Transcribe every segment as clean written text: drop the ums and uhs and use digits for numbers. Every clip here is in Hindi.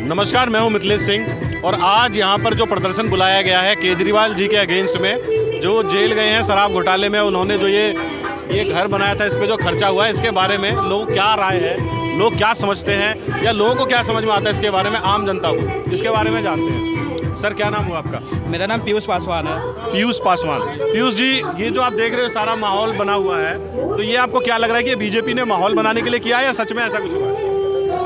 नमस्कार, मैं हूं मिथिलेश सिंह और आज यहां पर जो प्रदर्शन बुलाया गया है केजरीवाल जी के अगेंस्ट में, जो जेल गए हैं शराब घोटाले में, उन्होंने जो ये घर बनाया था, इस पे जो खर्चा हुआ है, इसके बारे में लोग क्या राय है, लोग क्या समझते हैं या लोगों को क्या समझ में आता है इसके बारे में, आम जनता को इसके बारे में जानते हैं। सर, क्या नाम हुआ आपका? मेरा नाम पीयूष पासवान है। पीयूष पासवान। पीयूष जी, ये जो आप देख रहे हो सारा माहौल बना हुआ है, तो ये आपको क्या लग रहा है कि बीजेपी ने माहौल बनाने के लिए किया है या सच में ऐसा कुछ हुआ है?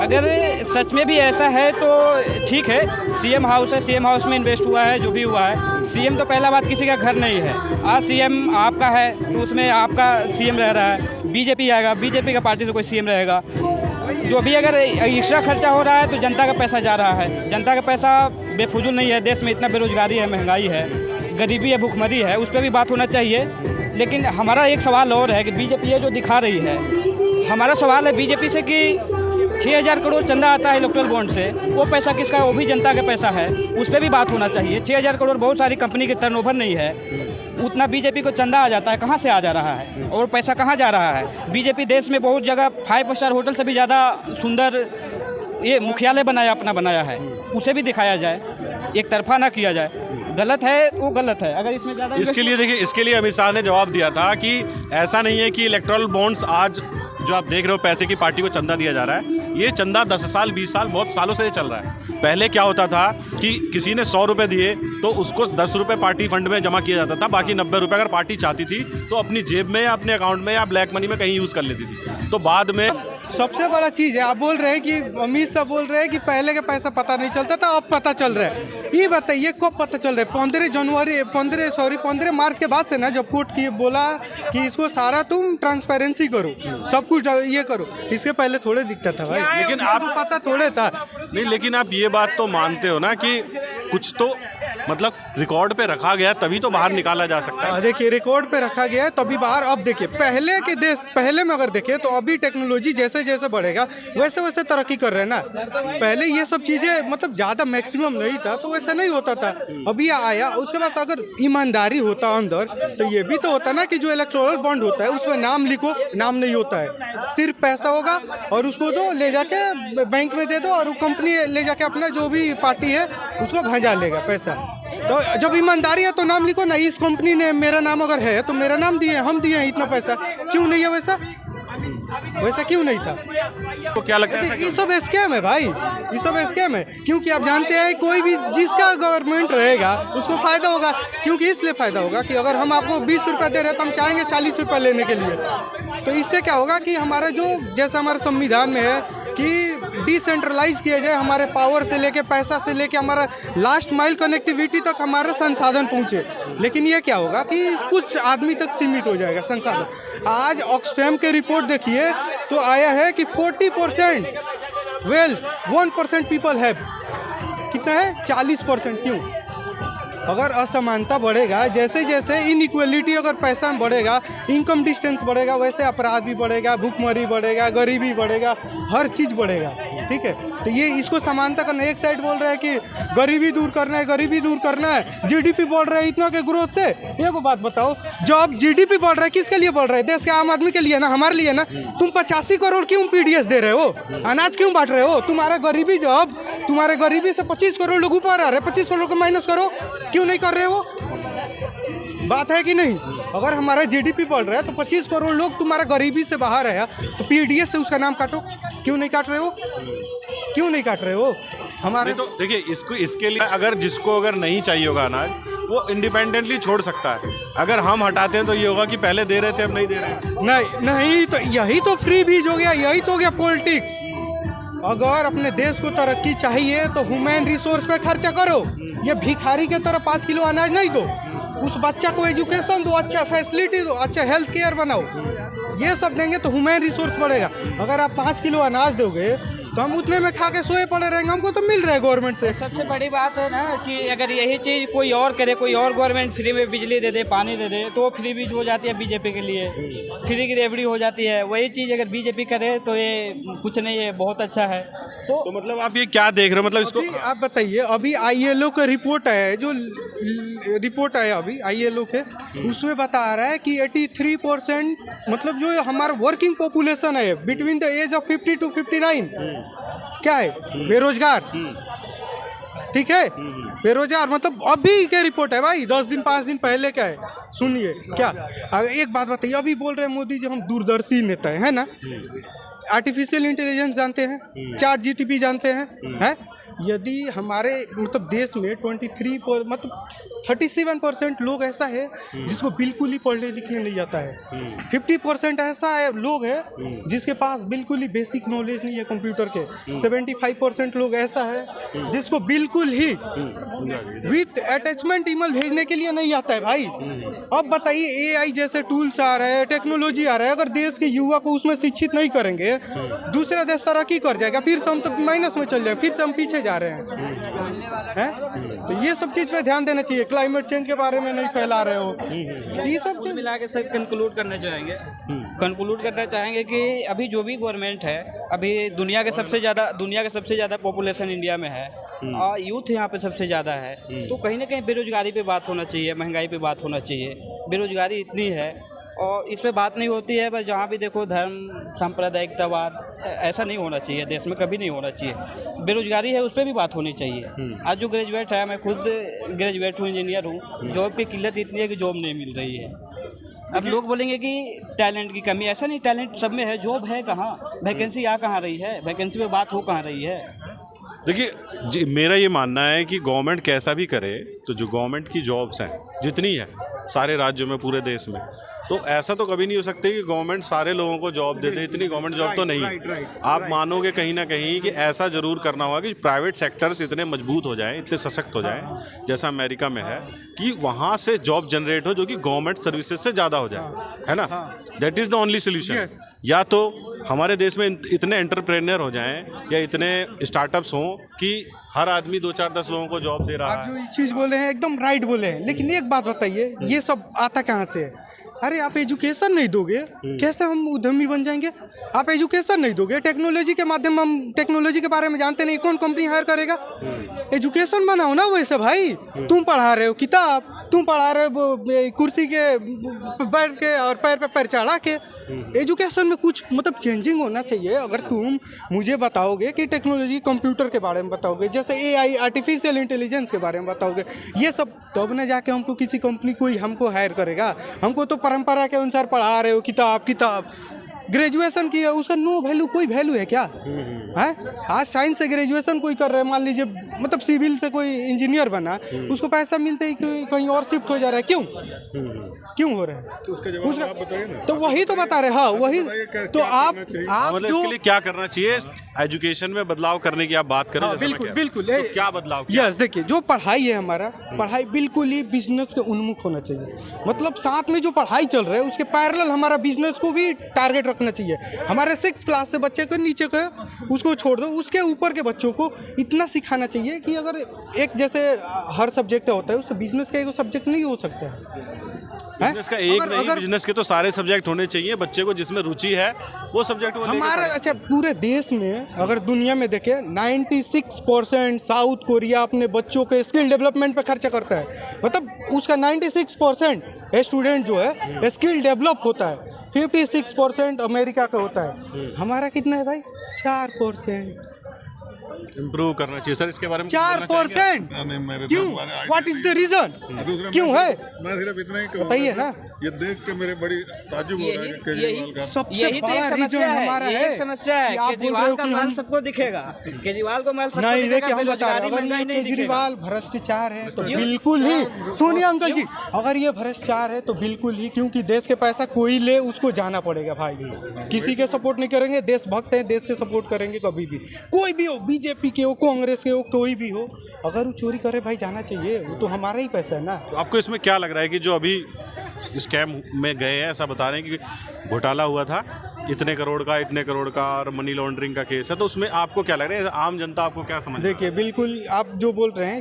अगर सच में भी ऐसा है तो ठीक है। सीएम हाउस है, सीएम हाउस में इन्वेस्ट हुआ है, जो भी हुआ है। सीएम तो पहला बात किसी का घर नहीं है। आज सीएम आपका है तो उसमें आपका सीएम रह रहा है। बीजेपी आएगा, बीजेपी का पार्टी से कोई सीएम रहेगा। जो भी अगर एक्स्ट्रा खर्चा हो रहा है तो जनता का पैसा जा रहा है। जनता का पैसा बेफजूल नहीं है। देश में इतना बेरोजगारी है, महंगाई है, गरीबी है, भूखमरी है, उस पर भी बात होना चाहिए। लेकिन हमारा एक सवाल और है कि बीजेपी ये जो दिखा रही है, हमारा सवाल है बीजेपी से कि 6,000 करोड़ चंदा आता है इलेक्ट्रल बॉन्ड से, वो पैसा किसका है? वो भी जनता का पैसा है, उस पर भी बात होना चाहिए। 6,000 करोड़ बहुत सारी कंपनी के टर्नओवर नहीं है, उतना बीजेपी को चंदा आ जाता है, कहाँ से आ जा रहा है और पैसा कहाँ जा रहा है? बीजेपी देश में बहुत जगह 5 स्टार होटल से भी ज़्यादा सुंदर ये मुख्यालय अपना बनाया है, उसे भी दिखाया जाए, एक तरफा ना किया जाए। गलत है वो गलत है। अगर इसमें ज़्यादा इसके लिए देखिए, इसके लिए अमित शाह ने जवाब दिया था कि ऐसा नहीं है कि इलेक्टोरल बॉन्ड्स आज जो आप देख रहे हो पैसे की पार्टी को चंदा दिया जा रहा है, ये चंदा 10 साल 20 साल बहुत सालों से ये चल रहा है। पहले क्या होता था कि किसी ने 100 रुपये दिए तो उसको 10 रुपये पार्टी फंड में जमा किया जाता था, बाकी 90 रुपये अगर पार्टी चाहती थी तो अपनी जेब में या अपने अकाउंट में या ब्लैक मनी में कहीं यूज़ कर लेती थी। तो बाद में सबसे बड़ा चीज़ है, आप बोल रहे हैं कि अमित शाह बोल रहे हैं कि पहले का पैसा पता नहीं चलता था, अब पता चल रहा है। ये बताइए कब पता चल रहा है? 15 मार्च के बाद से ना, जब कोर्ट की बोला कि इसको सारा तुम ट्रांसपेरेंसी करो, सब कुछ ये करो, इसके पहले थोड़े दिखता था भाई। लेकिन आप पता थोड़े था नहीं, लेकिन आप ये बात तो मानते हो ना कि कुछ तो मतलब रिकॉर्ड पे रखा गया तभी तो बाहर निकाला जा सकता है। देखिए, रिकॉर्ड पे रखा गया है तभी बाहर। अब देखिए, पहले में अगर देखें तो अभी टेक्नोलॉजी जैसे जैसे बढ़ेगा वैसे वैसे तरक्की कर रहे हैं ना। पहले ये सब चीज़ें मतलब ज़्यादा मैक्सिमम नहीं था तो वैसा नहीं होता था। अभी आया, उसके बाद अगर ईमानदारी होता अंदर तो ये भी तो होता ना कि जो इलेक्टोरल बॉन्ड होता है उसमें नाम लिखो, नाम नहीं होता है, सिर्फ पैसा होगा और उसको दो, ले जाके बैंक में दे दो और वो कंपनी ले जाके अपना जो भी पार्टी है उसको भजा लेगा पैसा। तो जब ईमानदारी है तो नाम लिखो ना। इस कंपनी ने मेरा नाम अगर है तो मेरा नाम दिए, हम दिए हैं इतना पैसा, क्यों नहीं है वैसा क्यों नहीं था? तो क्या लगता है? ये सब स्कैम है भाई, ये सब स्कैम है। क्योंकि आप जानते हैं कोई भी जिसका गवर्नमेंट रहेगा उसको फायदा होगा। क्योंकि इसलिए फायदा होगा कि अगर हम आपको 20 रुपये दे रहे हैं तो हम चाहेंगे 40 रुपये लेने के लिए। तो इससे क्या होगा कि हमारा जो जैसा हमारे संविधान में है कि डिसेंट्रलाइज किया जाए, हमारे पावर से लेके पैसा से लेके हमारा लास्ट माइल कनेक्टिविटी तक हमारा संसाधन पहुंचे। लेकिन ये क्या होगा कि कुछ आदमी तक सीमित हो जाएगा संसाधन। आज ऑक्सफैम के रिपोर्ट देखिए तो आया है कि 40% वेल्थ 1% पीपल हैव। कितना है? 40%। क्यों? अगर असमानता बढ़ेगा, जैसे जैसे इनइक्वलिटी अगर पैसा में बढ़ेगा, इनकम डिस्टेंस बढ़ेगा, वैसे अपराध भी बढ़ेगा, भूखमरी बढ़ेगा, गरीबी बढ़ेगा, हर चीज़ बढ़ेगा। ठीक है, तो ये इसको समानता करना। एक साइड बोल रहा है कि गरीबी दूर करना है, गरीबी दूर करना है, जीडीपी बढ़ रहा है इतना के ग्रोथ से। एक बात बताओ, जब जीडीपी बढ़ रहा है किसके लिए बढ़ रहा है? देश के आम आदमी के लिए ना, हमारे लिए ना। तुम 85 करोड़ क्यों पीडीएस दे रहे हो? अनाज क्यों बांट रहे हो? तुम्हारे गरीबी से 25 करोड़ लोग ऊपर आ रहे हैं, 25 करोड़ को माइनस करो, क्यों नहीं कर रहे हो? बात है कि नहीं? अगर हमारा जीडीपी बढ़ रहा है तो 25 करोड़ लोग तुम्हारा गरीबी से बाहर है, तो पीडीएस से उसका नाम काटो। क्यों नहीं काट रहे हो? हमारे तो देखिए, इसके लिए अगर नहीं चाहिए होगा अनाज, वो इंडिपेंडेंटली छोड़ सकता है। अगर हम हटाते हैं तो ये होगा कि पहले दे रहे थे अब नहीं दे रहे। नहीं, तो यही तो फ्री बीज हो गया, यही तो हो गया पॉलिटिक्स। अगर अपने देश को तरक्की चाहिए तो ह्यूमन रिसोर्स पे खर्चा करो। ये भिखारी के तरह 5 किलो अनाज नहीं दो, उस बच्चा को एजुकेशन दो, अच्छा फैसिलिटी दो, अच्छा हेल्थ केयर बनाओ। ये सब देंगे तो ह्यूमन रिसोर्स बढ़ेगा। अगर आप 5 किलो अनाज दोगे तो हम उतने में खा के सोए पड़े रहेंगे। हमको तो मिल रहा है गवर्नमेंट से। सबसे बड़ी बात है ना कि अगर यही चीज़ कोई और करे, कोई और गवर्नमेंट फ्री में बिजली दे दे, पानी दे दे, तो फ्री बीज हो जाती है बीजेपी के लिए, फ्री की रेवड़ी हो जाती है। वही चीज़ अगर बीजेपी करे तो ये कुछ नहीं है, बहुत अच्छा है। तो मतलब आप ये क्या देख रहे हो? मतलब इसको आप बताइए। अभी आईएलओ का रिपोर्ट आया है, जो रिपोर्ट आया अभी आईएलओ के, उसमें बता रहा है कि 83% मतलब जो हमारा वर्किंग पॉपुलेशन है between the age of 50 to 59, क्या है? बेरोजगार। ठीक है, बेरोजगार मतलब अभी क्या रिपोर्ट है भाई, 10 दिन 5 दिन पहले का है, सुनिए क्या। एक बात बताइए, अभी बोल रहे हैं मोदी जी हम दूरदर्शी नेता है ना, आर्टिफिशियल इंटेलिजेंस जानते हैं, चैट जीटीपी जानते हैं। यदि हमारे मतलब देश में मतलब 37% लोग ऐसा है जिसको बिल्कुल ही पढ़ने लिखने नहीं आता है। 50% ऐसा है लोग है जिसके पास बिल्कुल ही बेसिक नॉलेज नहीं है कंप्यूटर के। 75% लोग ऐसा है जिसको बिल्कुल ही विथ अटैचमेंट ईमेल भेजने के लिए नहीं आता है भाई। अब बताइए, एआई जैसे टूल्स आ रहे हैं, टेक्नोलॉजी आ रहा है, अगर देश के युवा को उसमें शिक्षित नहीं करेंगे, दूसरा देश तरक्की कर जाएगा, फिर से हम तो माइनस में चल जाएंगे, फिर से हम पीछे जा रहे हैं। तो ये सब चीज पे ध्यान देना चाहिए। क्लाइमेट चेंज के बारे में नहीं फैला रहे हो, ये सब कुल मिला के सर कंक्लूड करना चाहेंगे कि अभी जो भी गवर्नमेंट है, अभी दुनिया के सबसे ज़्यादा पॉपुलेशन इंडिया में है और यूथ यहाँ पे सबसे ज़्यादा है, तो कहीं ना कहीं बेरोजगारी पे बात होना चाहिए, महंगाई पे बात होना चाहिए। बेरोजगारी इतनी है और इस पे बात नहीं होती है, बस जहाँ भी देखो धर्म सांप्रदायिकतावाद, ऐसा नहीं होना चाहिए देश में, कभी नहीं होना चाहिए। बेरोजगारी है उस पर भी बात होनी चाहिए। आज जो ग्रेजुएट है, मैं खुद ग्रेजुएट हूँ, इंजीनियर हूँ, जॉब की किल्लत इतनी है कि जॉब नहीं मिल रही है। अब लोग बोलेंगे कि टैलेंट की कमी, ऐसा नहीं, टैलेंट सब में है, जॉब है कहाँ, वैकेंसी आ कहाँ रही है, वैकेंसी पे बात हो कहाँ रही है। देखिए मेरा ये मानना है कि गवर्नमेंट कैसा भी करे, तो जो गवर्नमेंट की जॉब्स हैं जितनी है सारे राज्यों में, पूरे देश में, तो ऐसा तो कभी नहीं हो सकता कि गवर्नमेंट सारे लोगों को जॉब दे दे। इतनी गवर्नमेंट जॉब तो नहीं है। आप मानोगे कहीं ना कहीं कि ऐसा ज़रूर करना होगा कि प्राइवेट सेक्टर्स इतने मजबूत हो जाएं, इतने सशक्त हो जाएं, जैसा अमेरिका में है, कि वहाँ से जॉब जनरेट हो जो कि गवर्नमेंट सर्विसेज से ज़्यादा हो जाए, है ना। That is the only solution. या तो हमारे देश में इतने एंटरप्रेन्योर हो जाएं या इतने स्टार्टअप्स हों कि हर आदमी 2-4-10 लोगों को जॉब दे रहा है। आप जो ये चीज़ बोले हैं एकदम राइट बोले हैं, लेकिन एक बात बताइए, ये सब आता कहाँ से है? अरे आप एजुकेशन नहीं दोगे, कैसे हम उद्यमी बन जाएंगे? आप एजुकेशन नहीं दोगे, टेक्नोलॉजी के माध्यम, हम टेक्नोलॉजी के बारे में जानते नहीं, कौन कंपनी हायर करेगा? एजुकेशन बनाओ ना वैसे भाई। तुम पढ़ा रहे हो किताब, तुम पढ़ा रहे हो कुर्सी के बैठ के और पैर पे पैर चढ़ा के। एजुकेशन में कुछ मतलब चेंजिंग होना चाहिए। अगर तुम मुझे बताओगे कि टेक्नोलॉजी कंप्यूटर के बारे में बताओगे, जैसे एआई आर्टिफिशियल इंटेलिजेंस के बारे में बताओगे, ये सब तब न जाके हमको किसी कंपनी कोई हमको हायर करेगा। हमको तो परंपरा के अनुसार पढ़ा रहे हो, किताब ग्रेजुएशन की है, उसका नो वैल्यू, कोई वैल्यू है क्या? है आज साइंस से ग्रेजुएशन कोई कर रहा है, मान लीजिए मतलब सिविल से कोई इंजीनियर बना, उसको पैसा मिलते ही कहीं और शिफ्ट हो जा रहा है, क्यों हो रहा है? तो उसका जवाब आप बताइए ना। तो वही तो बता रहे, हाँ वही तो आप मतलब इसके लिए क्या करना चाहिए? एजुकेशन में बदलाव करने की आप बात करें। हाँ, बिल्कुल तो क्या बदलाव? यस, देखिए जो पढ़ाई है हमारा, पढ़ाई बिल्कुल ही बिजनेस के उन्मुख होना चाहिए। मतलब साथ में जो पढ़ाई चल रहा है उसके पैरेलल हमारा बिजनेस को भी टारगेट रखना चाहिए। हमारे 6 क्लास से बच्चे को नीचे का उसको छोड़ दो, उसके ऊपर के बच्चों को इतना सिखाना चाहिए कि अगर एक जैसे हर सब्जेक्ट होता है, उससे बिजनेस का एक सब्जेक्ट नहीं हो सकता है। बिजनेस का एक नहीं, बिजनेस के तो सारे सब्जेक्ट होने चाहिए। बच्चे को जिसमें रुचि है वो सब्जेक्ट हमारा। अच्छा, पूरे देश में अगर दुनिया में देखें 96% साउथ कोरिया अपने बच्चों के स्किल डेवलपमेंट पे खर्चा करता है। मतलब उसका 96% स्टूडेंट जो है स्किल डेवलप होता है। 56% अमेरिका का होता है। हमारा कितना है भाई? 4%। इम्प्रूव करना चाहिए सर, इसके बारे में 4%। क्यों? What is the reason? क्यों है? मैं सिर्फ इतना ही कहूँगा, बताइए ना। ये देख के मेरे बड़ी ताज्जुब हो रहा है कि केजरीवाल का सबसे बड़ा रीजन हमारा है। समस्या है केजरीवाल का माल सबको दिखेगा, केजरीवाल को माल सबको नहीं दिखेगा, देखिए, हम बता रहे हैं अगर ये केजरीवाल भ्रष्टाचार है तो बिल्कुल ही, सुनिए अंकल जी, अगर ये भ्रष्टाचार है तो बिल्कुल ही, क्योंकि देश के पैसा कोई ले उसको जाना पड़ेगा भाई। किसी के सपोर्ट नहीं करेंगे, देशभक्त हैं, देश के सपोर्ट करेंगे कभी भी, कोई भी हो, बीजेपी के हो, कांग्रेस के हो, कोई भी हो, अगर वो चोरी करे भाई जाना चाहिए, वो तो हमारा ही पैसा है ना। तो आपको इसमें क्या लग रहा है कि जो अभी स्कैम में गए हैं, ऐसा बता रहे हैं कि घोटाला हुआ था इतने करोड़ का और मनी लॉन्ड्रिंग का केस है, तो उसमें आपको क्या लग रहा है? आम जनता आपको क्या समझ? देखिए बिल्कुल आप जो बोल रहे हैं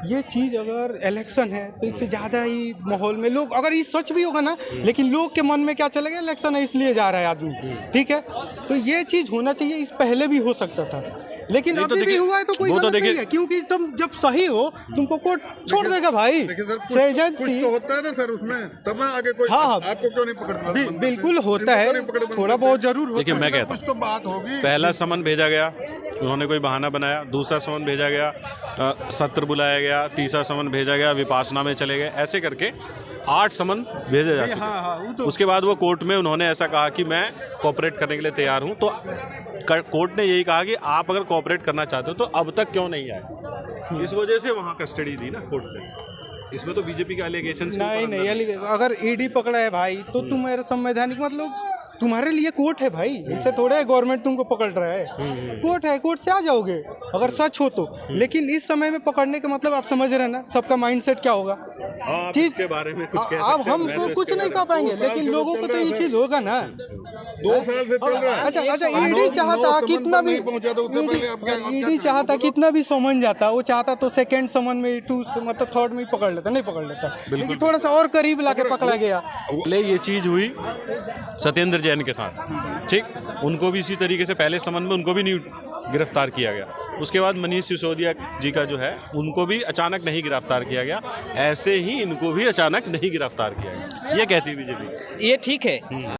ये चीज़ अगर इलेक्शन है तो इससे ज़्यादा ही माहौल में लोग, अगर ये सच भी होगा ना, लेकिन लोग के मन में क्या चलेगा, इलेक्शन है इसलिए जा रहा है आदमी, ठीक है, तो ये चीज़ होना चाहिए। इस पहले भी हो सकता था, लेकिन अभी भी हुआ है तो कोई गलत नहीं है, क्योंकि तुम जब सही हो तुमको कोर्ट छोड़ देगा भाई। कुछ तो होता है ना सर उसमें, तब आगे कोई आपको क्यों नहीं पकड़ता? बिल्कुल होता है, थोड़ा बहुत जरूर होता है। देखिए मैं कहता हूँ, कुछ तो बात होगी। पहला समन भेजा गया, उन्होंने कोई बहाना बनाया, दूसरा समन भेजा गया, सत्र बुलाया गया, तीसरा समन भेजा गया, विपासना में चले गए, ऐसे करके 8 समन भेजे जा चुके। उसके बाद वो कोर्ट में उन्होंने ऐसा कहा कि मैं कोऑपरेट करने के लिए तैयार हूँ। तो कोर्ट ने यही कहा कि आप अगर कोऑपरेट करना चाहते हो तो अब तक क्यों नहीं आए, इस वजह से वहाँ कस्टडी दी ना कोर्ट ने। इसमें तो बीजेपी का एलिगेशन नहीं, अगर ईडी पकड़ा है भाई तो तुम मेरे संवैधानिक मतलब तुम्हारे लिए कोर्ट है भाई, इससे थोड़ा है गवर्नमेंट तुमको पकड़ रहा है। कोर्ट है, कोर्ट से आ जाओगे अगर सच हो तो। लेकिन इस समय में पकड़ने का मतलब आप समझ रहे हैं ना, सबका माइंडसेट क्या होगा। चीज के बारे में कुछ कह अब हम तो कुछ नहीं कह पाएंगे, लेकिन लोगों को तो ये चीज होगा ना। 2 साल से चल रहा है। अच्छा, ईडी चाहता कितना भी ईडी चाहता कितना भी समन जाता, वो चाहता तो सेकंड समन में मतलब थर्ड में ही पकड़ लेता, नहीं पकड़ लेता, लेकिन थोड़ा सा और करीब लाके पकड़ा गया। ये चीज हुई सत्येंद्र जैन के साथ, ठीक, उनको भी इसी तरीके से पहले समन में उनको भी नहीं गिरफ्तार किया गया। उसके बाद मनीष सिसोदिया जी का जो है उनको भी अचानक नहीं गिरफ्तार किया गया, ऐसे ही इनको भी अचानक नहीं गिरफ्तार किया गया, ये कहती बीजेपी। ये ठीक है।